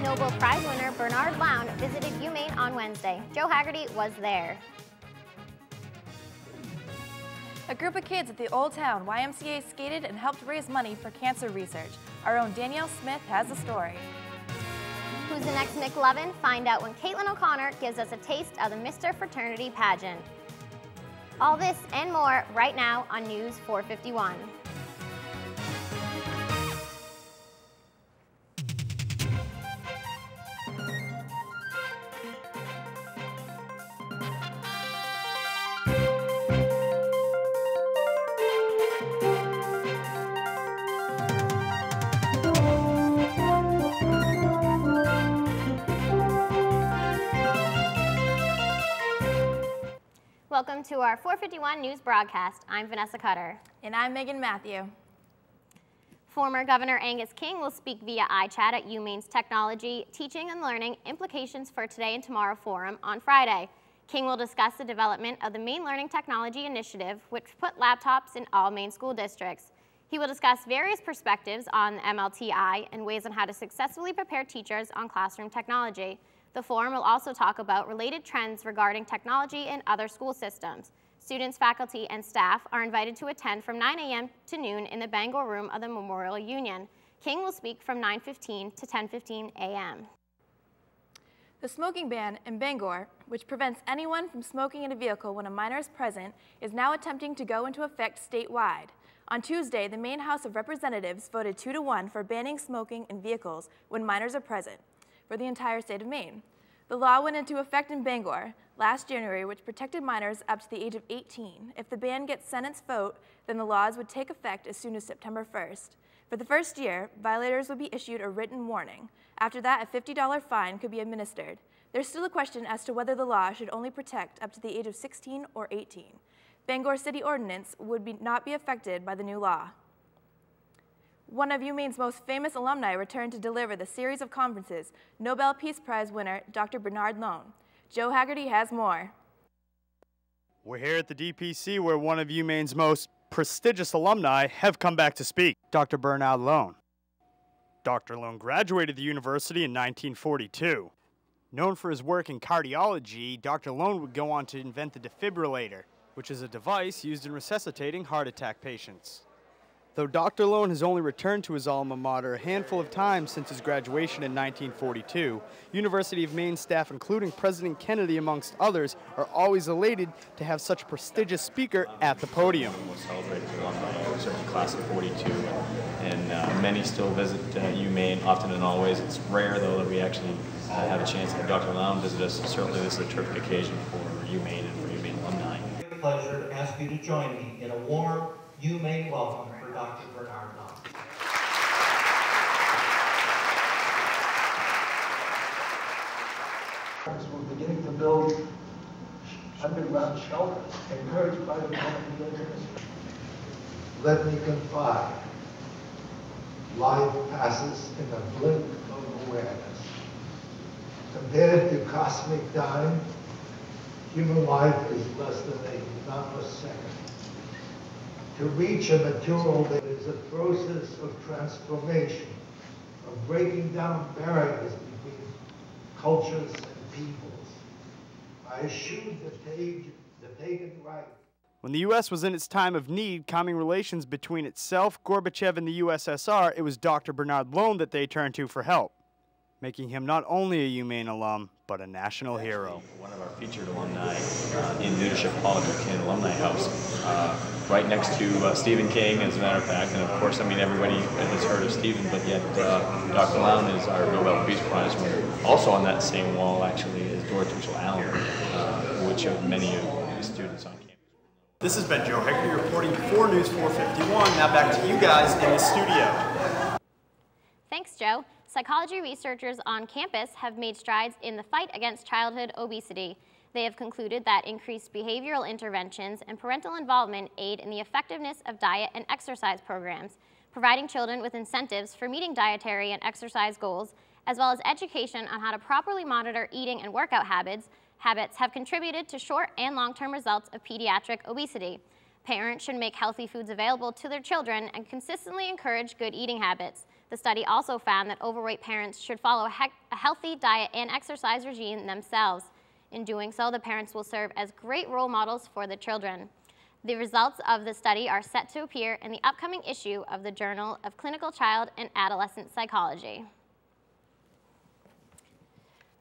Nobel Prize winner Bernard Lown visited UMaine on Wednesday. Joe Haggerty was there. A group of kids at the Old Town YMCA skated and helped raise money for cancer research. Our own Danielle Smith has the story. Who's the next McLovin? Find out when Caitlin O'Connor gives us a taste of the Mr. Fraternity pageant. All this and more right now on News 451. Welcome to our 451 News broadcast. I'm Vanessa Cutter. And I'm Meghan Mathieu. Former Governor Angus King will speak via iChat at UMaine's Technology, Teaching and Learning Implications for Today and Tomorrow Forum on Friday. King will discuss the development of the Maine Learning Technology Initiative, which put laptops in all Maine school districts. He will discuss various perspectives on the MLTI and ways on how to successfully prepare teachers on classroom technology. The forum will also talk about related trends regarding technology in other school systems. Students, faculty, and staff are invited to attend from 9 a.m. to noon in the Bangor room of the Memorial Union. King will speak from 9:15 to 10:15 a.m. The smoking ban in Bangor, which prevents anyone from smoking in a vehicle when a minor is present, is now attempting to go into effect statewide. On Tuesday, the Maine House of Representatives voted 2-1 for banning smoking in vehicles when minors are present for the entire state of Maine. The law went into effect in Bangor last January, which protected minors up to the age of 18. If the ban gets Senate's vote, then the laws would take effect as soon as September 1st. For the first year, violators would be issued a written warning. After that, a $50 fine could be administered. There's still a question as to whether the law should only protect up to the age of 16 or 18. Bangor City Ordinance would not be affected by the new law. One of UMaine's most famous alumni returned to deliver the series of conferences, Nobel Peace Prize winner Dr. Bernard Lown. Joe Haggerty has more. We're here at the DPC where one of UMaine's most prestigious alumni have come back to speak, Dr. Bernard Lown. Dr. Lown graduated the university in 1942. Known for his work in cardiology, Dr. Lown would go on to invent the defibrillator, which is a device used in resuscitating heart attack patients. Though Dr. Lown has only returned to his alma mater a handful of times since his graduation in 1942, University of Maine staff, including President Kennedy amongst others, are always elated to have such a prestigious speaker at the podium. We'll celebrate the alumni, certainly class of 42, and many still visit UMaine often and always. It's rare, though, that we actually have a chance to have Dr. Lown visit us. Certainly this is a terrific occasion for UMaine and for UMaine alumni. It's a pleasure to ask you to join me in a warm UMaine welcome for Dr. Bernard Lown. We're beginning to build underground shelters encouraged by the government administration. Let me confide, life passes in a blink of awareness. Compared to cosmic time, human life is less than a nanosecond. To reach a mature that is a process of transformation, of breaking down barriers between cultures and peoples. I eschewed the pagan rite. When the U.S. was in its time of need, calming relations between itself, Gorbachev, and the USSR, it was Dr. Bernard Lown that they turned to for help, making him not only a UMaine alum, but a national hero. One of our featured alumni in Leadership College of Canada Alumni House, right next to Stephen King, as a matter of fact, and of course, I mean, everybody has heard of Stephen, but yet Dr. Lown is our Nobel Peace Prize winner. Also on that same wall, actually, is Dora Twitchell Allen, which of many of the students on campus. This has been Joe Haggerty reporting for News 451. Now back to you guys in the studio. Thanks, Joe. Psychology researchers on campus have made strides in the fight against childhood obesity. They have concluded that increased behavioral interventions and parental involvement aid in the effectiveness of diet and exercise programs, providing children with incentives for meeting dietary and exercise goals, as well as education on how to properly monitor eating and workout habits have contributed to short and long-term results of pediatric obesity. Parents should make healthy foods available to their children and consistently encourage good eating habits. The study also found that overweight parents should follow a healthy diet and exercise regime themselves. In doing so, the parents will serve as great role models for the children. The results of the study are set to appear in the upcoming issue of the Journal of Clinical Child and Adolescent Psychology.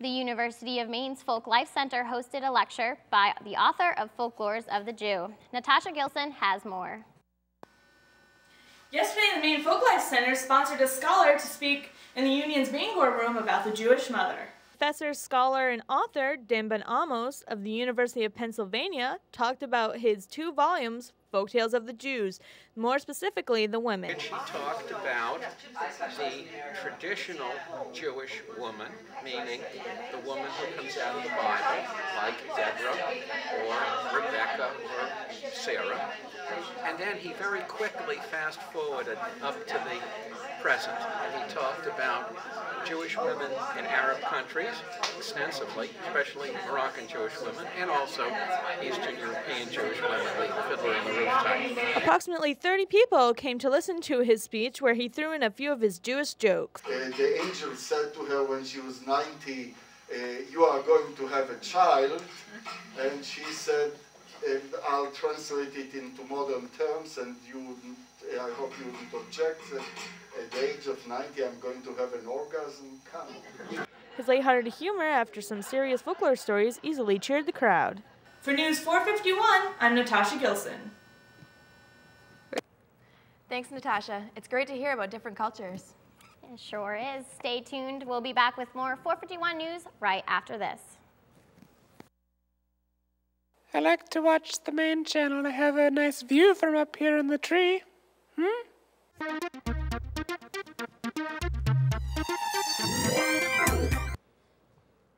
The University of Maine's Folk Life Center hosted a lecture by the author of Folklores of the Jew. Natasha Gilson has more. Yesterday, the Maine Folk Life Center sponsored a scholar to speak in the Union's Bangor room about the Jewish mother. Professor, scholar, and author Dan Ben Amos of the University of Pennsylvania talked about his 2 volumes, Folktales of the Jews, more specifically the women. And she talked about the traditional Jewish woman, meaning the woman who comes out of the Bible, like Deborah or Rebecca or Sarah. And then he very quickly fast-forwarded up to the present, and he talked about Jewish women in Arab countries extensively, especially Moroccan Jewish women, and also Eastern European Jewish women, the Fiddler in the Roof type. Approximately 30 people came to listen to his speech, where he threw in a few of his Jewish jokes. The angel said to her when she was 90, you are going to have a child, and she said, I'll translate it into modern terms, and I hope you wouldn't object. At the age of 90, I'm going to have an orgasm. Come. His lighthearted humor after some serious folklore stories easily cheered the crowd. For News 451, I'm Natasha Gilson. Thanks, Natasha. It's great to hear about different cultures. It sure is. Stay tuned. We'll be back with more 451 News right after this. I like to watch the main channel. I have a nice view from up here in the tree.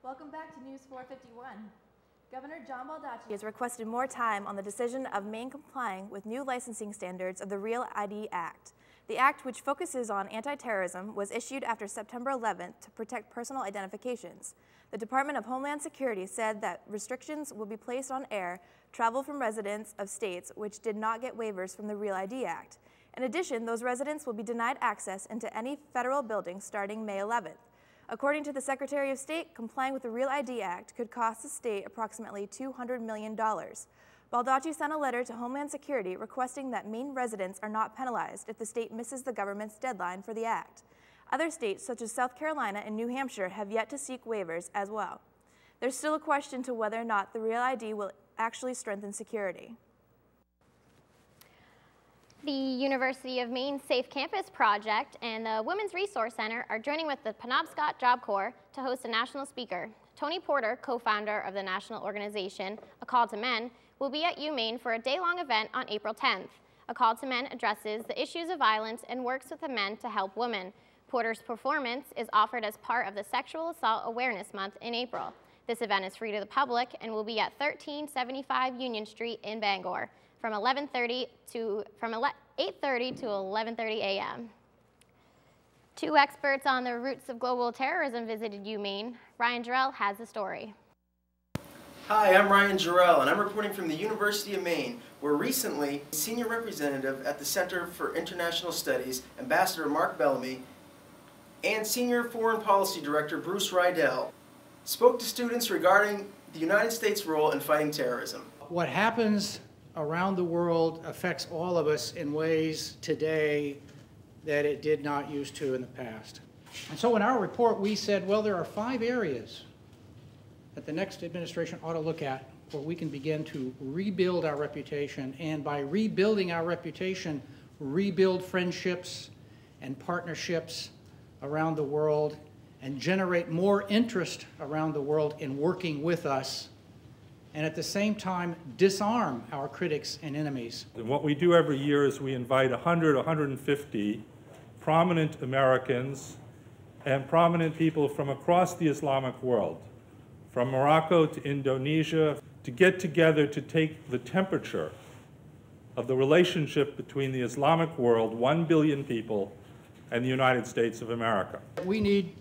Welcome back to News 451. Governor John Baldacci has requested more time on the decision of Maine complying with new licensing standards of the Real ID Act. The act, which focuses on anti-terrorism, was issued after September 11th to protect personal identifications. The Department of Homeland Security said that restrictions will be placed on air travel from residents of states which did not get waivers from the Real ID Act. In addition, those residents will be denied access into any federal building starting May 11th. According to the Secretary of State, complying with the Real ID Act could cost the state approximately $200 million. Baldacci sent a letter to Homeland Security requesting that Maine residents are not penalized if the state misses the government's deadline for the act. Other states, such as South Carolina and New Hampshire, have yet to seek waivers as well. There's still a question to whether or not the Real ID will actually strengthen security. The University of Maine Safe Campus Project and the Women's Resource Center are joining with the Penobscot Job Corps to host a national speaker. Tony Porter, co-founder of the national organization A Call to Men, will be at UMaine for a day-long event on April 10th. A Call to Men addresses the issues of violence and works with the men to help women. Porter's performance is offered as part of the Sexual Assault Awareness Month in April. This event is free to the public and will be at 1375 Union Street in Bangor from 8:30 to 11:30 a.m. 2 experts on the roots of global terrorism visited UMaine. Ryan Jarrell has the story. Hi, I'm Ryan Jarrell, and I'm reporting from the University of Maine, where recently, Senior Representative at the Center for International Studies, Ambassador Mark Bellamy, and Senior Foreign Policy Director Bruce Rydell spoke to students regarding the United States' role in fighting terrorism. What happens around the world affects all of us in ways today that it did not used to in the past. And so in our report, we said, well, there are 5 areas that the next administration ought to look at where we can begin to rebuild our reputation, and by rebuilding our reputation, rebuild friendships and partnerships around the world and generate more interest around the world in working with us, and at the same time disarm our critics and enemies. And what we do every year is we invite 100, 150 prominent Americans and prominent people from across the Islamic world, from Morocco to Indonesia, to get together to take the temperature of the relationship between the Islamic world, 1 billion people, and the United States of America. We need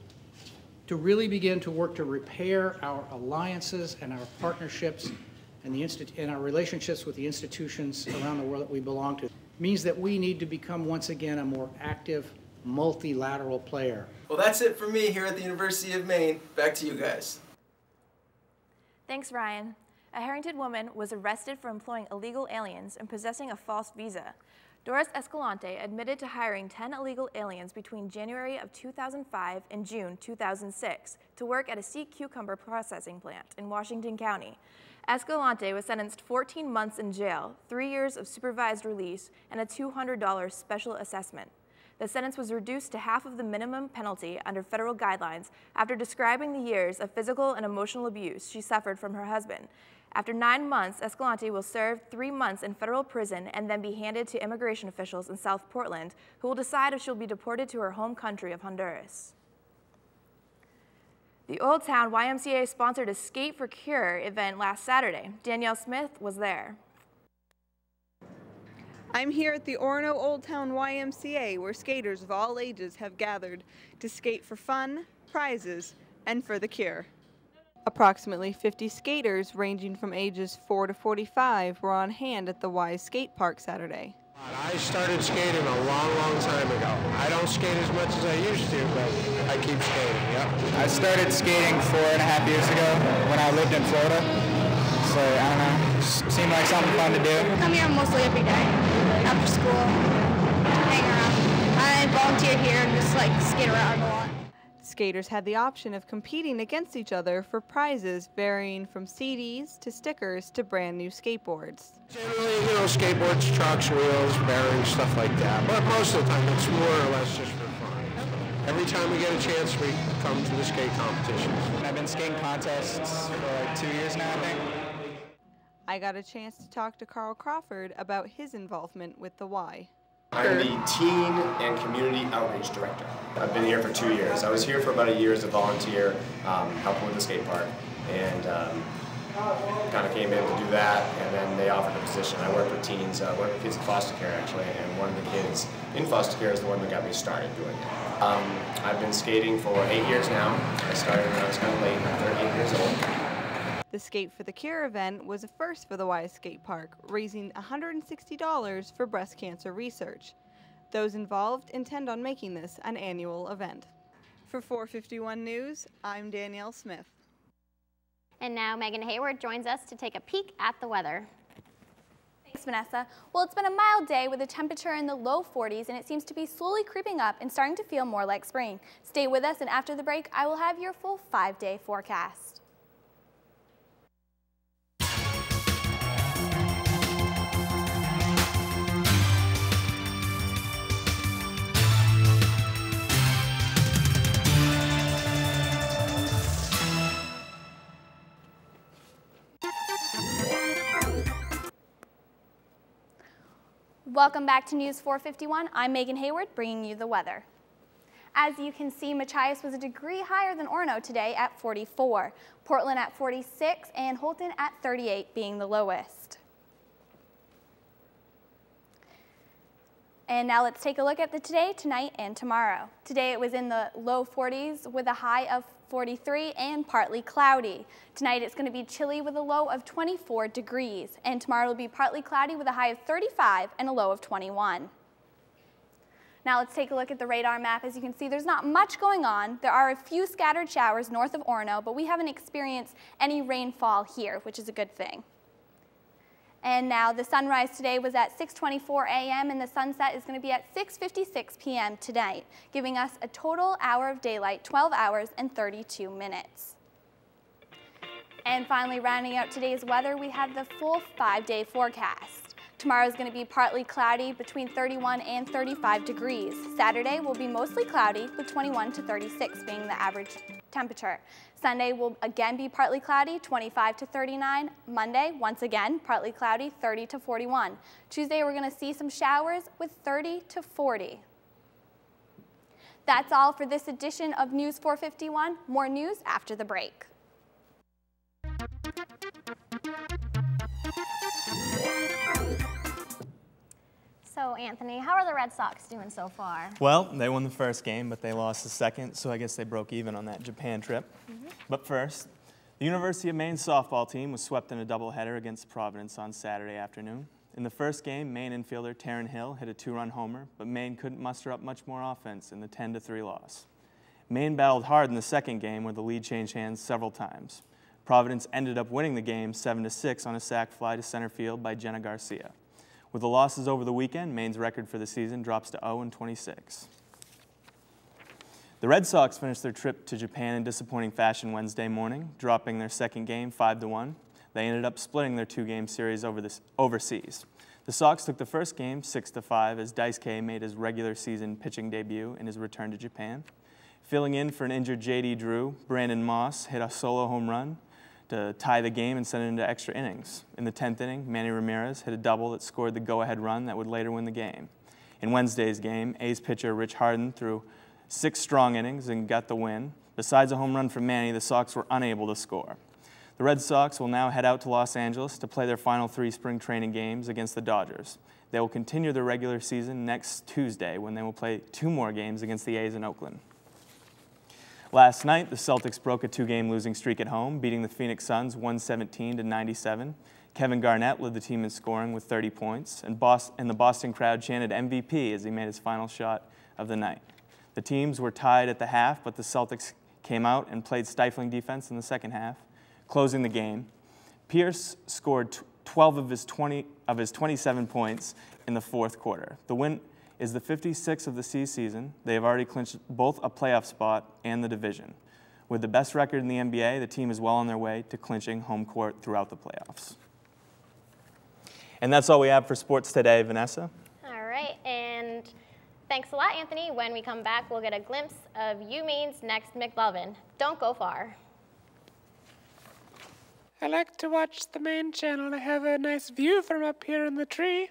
to really begin to work to repair our alliances and our partnerships and our relationships with the institutions around the world that we belong to. It means that we need to become once again a more active multilateral player. Well, that's it for me here at the University of Maine. Back to you guys. Thanks, Ryan. A Harrington woman was arrested for employing illegal aliens and possessing a false visa. Doris Escalante admitted to hiring 10 illegal aliens between January of 2005 and June 2006 to work at a sea cucumber processing plant in Washington County. Escalante was sentenced 14 months in jail, 3 years of supervised release, and a $200 special assessment. The sentence was reduced to half of the minimum penalty under federal guidelines after describing the years of physical and emotional abuse she suffered from her husband. After 9 months, Escalante will serve 3 months in federal prison and then be handed to immigration officials in South Portland, who will decide if she'll be deported to her home country of Honduras. The Old Town YMCA sponsored a Skate for Cure event last Saturday. Danielle Smith was there. I'm here at the Orono Old Town YMCA, where skaters of all ages have gathered to skate for fun, prizes, and for the cure. Approximately 50 skaters ranging from ages 4 to 45 were on hand at the Y Skate Park Saturday. I started skating a long time ago. I don't skate as much as I used to, but I keep skating, yep. I started skating 4.5 years ago when I lived in Florida. So, I don't know, seemed like something fun to do. I come here mostly every day, after school, hang around. I volunteer here and just like skate around a lot. Skaters had the option of competing against each other for prizes varying from CDs to stickers to brand new skateboards. Generally, you know, skateboards, trucks, wheels, bearings, stuff like that. But most of the time, it's more or less just for fun. Every time we get a chance, we come to the skate competitions. I've been skating contests for like 2 years now, I think. I got a chance to talk to Carl Crawford about his involvement with the Y. I'm the Teen and Community Outreach Director. I've been here for 2 years. I was here for about a year as a volunteer, helping with the skate park, and kind of came in to do that, and then they offered a position. I work with teens, I work with kids in foster care actually, and one of the kids in foster care is the one that got me started doing it. I've been skating for 8 years now. I started when I was kind of late, I'm 38 years old. The Skate for the Cure event was a first for the Y Skate Park, raising $160 for breast cancer research. Those involved intend on making this an annual event. For 451 News, I'm Danielle Smith. And now Meghan Hayward joins us to take a peek at the weather. Thanks, Vanessa. Well, it's been a mild day with a temperature in the low 40s, and it seems to be slowly creeping up and starting to feel more like spring. Stay with us, and after the break, I will have your full 5-day forecast. Welcome back to News 451. I'm Meghan Hayward, bringing you the weather. As you can see, Machias was a degree higher than Orono today at 44, Portland at 46, and Holton at 38 being the lowest. And now let's take a look at the today, tonight, and tomorrow. Today it was in the low 40s with a high of 43 and partly cloudy. Tonight it's going to be chilly with a low of 24 degrees. And tomorrow will be partly cloudy with a high of 35 and a low of 21. Now let's take a look at the radar map. As you can see, there's not much going on. There are a few scattered showers north of Orono, but we haven't experienced any rainfall here, which is a good thing. And now the sunrise today was at 6:24 a.m. and the sunset is going to be at 6:56 p.m. tonight, giving us a total hour of daylight, 12 hours and 32 minutes. And finally, rounding out today's weather, we have the full 5-day forecast. Tomorrow is going to be partly cloudy between 31 and 35 degrees. Saturday will be mostly cloudy with 21 to 36 being the average temperature. Sunday will again be partly cloudy, 25 to 39. Monday, once again, partly cloudy, 30 to 41. Tuesday, we're going to see some showers with 30 to 40. That's all for this edition of News 451. More news after the break. So, Anthony, how are the Red Sox doing so far? Well, they won the first game, but they lost the second, so I guess they broke even on that Japan trip. But first, the University of Maine softball team was swept in a doubleheader against Providence on Saturday afternoon. In the first game, Maine infielder Taryn Hill hit a 2-run homer, but Maine couldn't muster up much more offense in the 10-3 loss. Maine battled hard in the second game where the lead changed hands several times. Providence ended up winning the game 7-6 on a sac fly to center field by Jenna Garcia. With the losses over the weekend, Maine's record for the season drops to 0-26. The Red Sox finished their trip to Japan in disappointing fashion Wednesday morning, dropping their second game 5-1. They ended up splitting their 2-game series overseas. The Sox took the first game 6-5 as Daisuke made his regular season pitching debut in his return to Japan. Filling in for an injured J.D. Drew, Brandon Moss hit a solo home run to tie the game and send it into extra innings. In the 10th inning, Manny Ramirez hit a double that scored the go-ahead run that would later win the game. In Wednesday's game, A's pitcher Rich Harden threw 6 strong innings and got the win. Besides a home run from Manny, the Sox were unable to score. The Red Sox will now head out to Los Angeles to play their final 3 spring training games against the Dodgers. They will continue their regular season next Tuesday when they will play 2 more games against the A's in Oakland. Last night, the Celtics broke a 2-game losing streak at home, beating the Phoenix Suns 117-97. Kevin Garnett led the team in scoring with 30 points, and the Boston crowd chanted MVP as he made his final shot of the night. The teams were tied at the half, but the Celtics came out and played stifling defense in the second half. Closing the game, Pierce scored 12 of his 27 points in the fourth quarter. The win is the 56th of the season. They have already clinched both a playoff spot and the division. With the best record in the NBA, the team is well on their way to clinching home court throughout the playoffs. And that's all we have for sports today, Vanessa. All right, and thanks a lot, Anthony. When we come back, we'll get a glimpse of UMaine's next McLovin. Don't go far. I like to watch the main channel. I have a nice view from up here in the tree.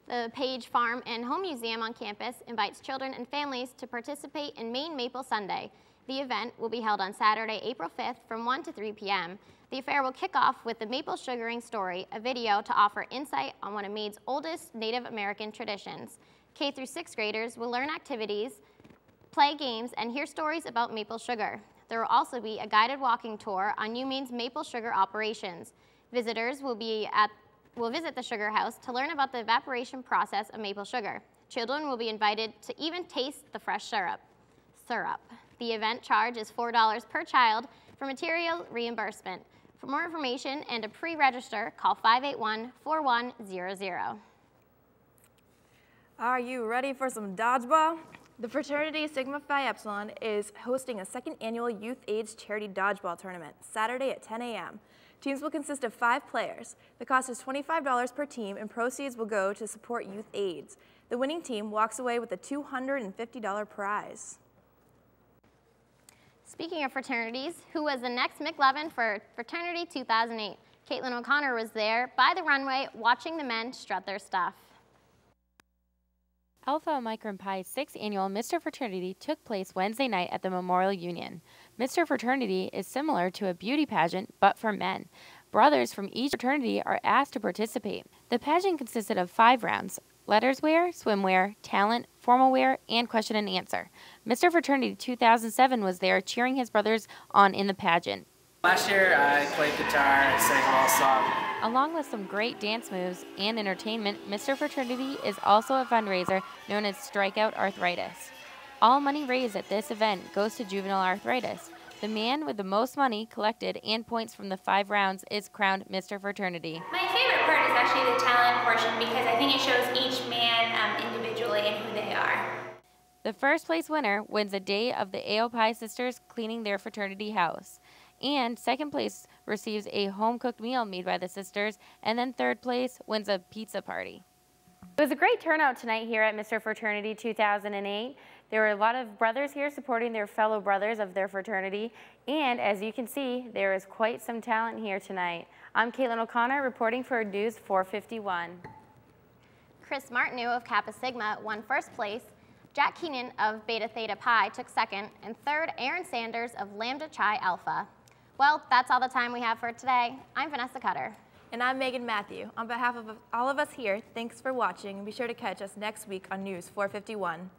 The Page Farm and Home Museum on campus invites children and families to participate in Maine Maple Sunday. The event will be held on Saturday, April 5th from 1 to 3 p.m. The affair will kick off with the maple sugaring story, a video to offer insight on one of Maine's oldest Native American traditions. K through 6th graders will learn activities, play games, and hear stories about maple sugar. There will also be a guided walking tour on UMaine's maple sugar operations. Visitors will visit the sugar house to learn about the evaporation process of maple sugar. Children will be invited to even taste the fresh syrup. The event charge is $4 per child for material reimbursement. For more information and to pre-register, call 581-4100. Are you ready for some dodgeball? The fraternity Sigma Phi Epsilon is hosting a 2nd annual Youth AIDS Charity Dodgeball Tournament, Saturday at 10 a.m. Teams will consist of 5 players. The cost is $25 per team, and proceeds will go to support youth AIDS. The winning team walks away with a $250 prize. Speaking of fraternities, who was the next McLovin for Fraternity 2008? Caitlin O'Connor was there by the runway watching the men strut their stuff. Alpha Omicron Pi's 6th annual Mr. Fraternity took place Wednesday night at the Memorial Union. Mr. Fraternity is similar to a beauty pageant, but for men. Brothers from each fraternity are asked to participate. The pageant consisted of 5 rounds: letters wear, swimwear, talent, formal wear, and question and answer. Mr. Fraternity 2007 was there cheering his brothers on in the pageant. Last year I played guitar and sang a little song. Along with some great dance moves and entertainment, Mr. Fraternity is also a fundraiser known as Strikeout Arthritis. All money raised at this event goes to juvenile arthritis. The man with the most money collected and points from the 5 rounds is crowned Mr. Fraternity. My favorite part is actually the talent portion because I think it shows each man individually and who they are. The first place winner wins a day of the AO Pi sisters cleaning their fraternity house. And second place receives a home-cooked meal made by the sisters, and then third place wins a pizza party. It was a great turnout tonight here at Mr. Fraternity 2008. There were a lot of brothers here supporting their fellow brothers of their fraternity, and as you can see, there is quite some talent here tonight. I'm Caitlin O'Connor reporting for News 451. Chris Martineau of Kappa Sigma won 1st place. Jack Keenan of Beta Theta Pi took 2nd, and 3rd, Aaron Sanders of Lambda Chi Alpha. Well, that's all the time we have for today. I'm Vanessa Cutter. And I'm Megan Mathieu. On behalf of all of us here, thanks for watching, and be sure to catch us next week on News 451.